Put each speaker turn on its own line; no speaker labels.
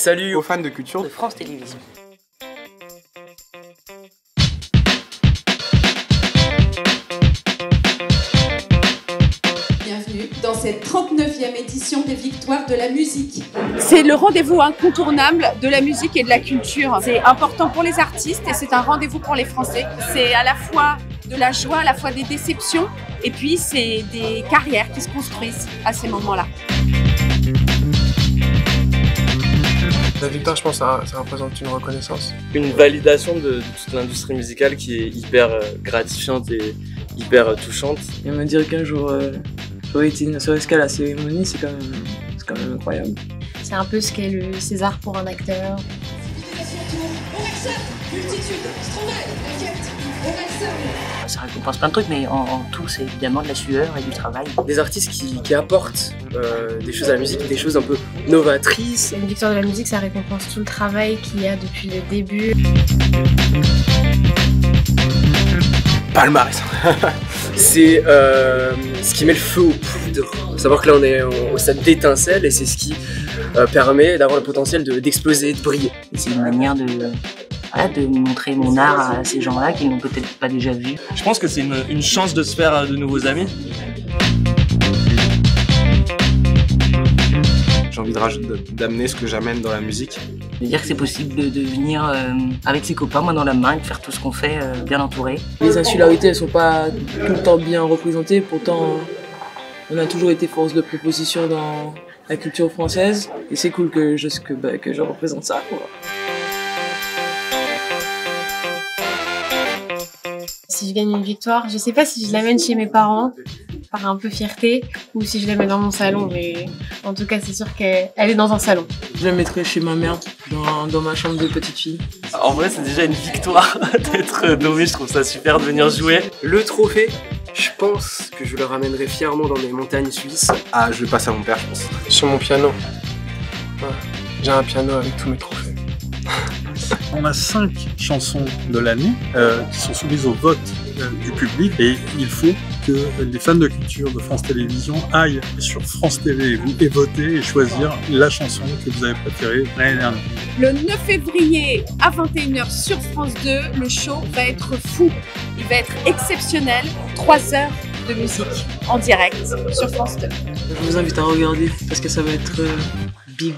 Salut
aux fans de culture
de France Télévisions.
Bienvenue dans cette 39e édition des Victoires de la musique.
C'est le rendez-vous incontournable de la musique et de la culture. C'est important pour les artistes et c'est un rendez-vous pour les Français. C'est à la fois de la joie, à la fois des déceptions et puis c'est des carrières qui se construisent à ces moments-là.
La victoire, je pense, ça représente une reconnaissance.
Une validation de toute l'industrie musicale qui est hyper gratifiante et hyper touchante.
Et me dire qu'un jour j'aurais été ne serait-ce qu'à la cérémonie, c'est quand même incroyable.
C'est un peu ce qu'est le César pour un acteur.
Ça récompense plein de trucs, mais en tout, c'est évidemment de la sueur et du travail.
Des artistes qui apportent des choses à la musique, des choses un peu novatrices.
Une victoire de la musique, ça récompense tout le travail qu'il y a depuis le début.
Palmarès. C'est ce qui met le feu aux poudres. Faut savoir que là on est au stade d'étincelle et c'est ce qui permet d'avoir le potentiel d'exploser, de briller.
C'est une manière de montrer mon art à ces gens-là qui n'ont peut-être pas déjà vu.
Je pense que c'est une chance de se faire de nouveaux amis.
J'ai envie d'amener ce que j'amène dans la musique.
De dire que c'est possible de venir avec ses copains, main dans la main, et de faire tout ce qu'on fait bien entouré.
Les insularités, elles sont pas tout le temps bien représentées, pourtant on a toujours été force de proposition dans la culture française et c'est cool que je représente ça, quoi.
Si je gagne une victoire, je sais pas si je l'amène chez mes parents, par un peu fierté, ou si je la mets dans mon salon, mais en tout cas c'est sûr qu'elle est dans un salon.
Je la mettrai chez ma mère, dans ma chambre de petite fille.
En vrai, c'est déjà une victoire d'être nommé, je trouve ça super de venir jouer.
Le trophée, je pense que je le ramènerai fièrement dans les montagnes suisses.
Ah, je vais passer à mon père, je pense. Sur mon piano. Ouais. J'ai un piano avec tous mes trophées.
On a 5 chansons de l'année qui sont soumises au vote du public et il faut que les fans de culture de France Télévisions aillent sur France TV et voter et choisir la chanson que vous avez préférée l'année dernière.
Le 9 février à 21h sur France 2, le show va être fou. Il va être exceptionnel. 3 heures de musique en direct sur France 2.
Je vous invite à regarder parce que ça va être big.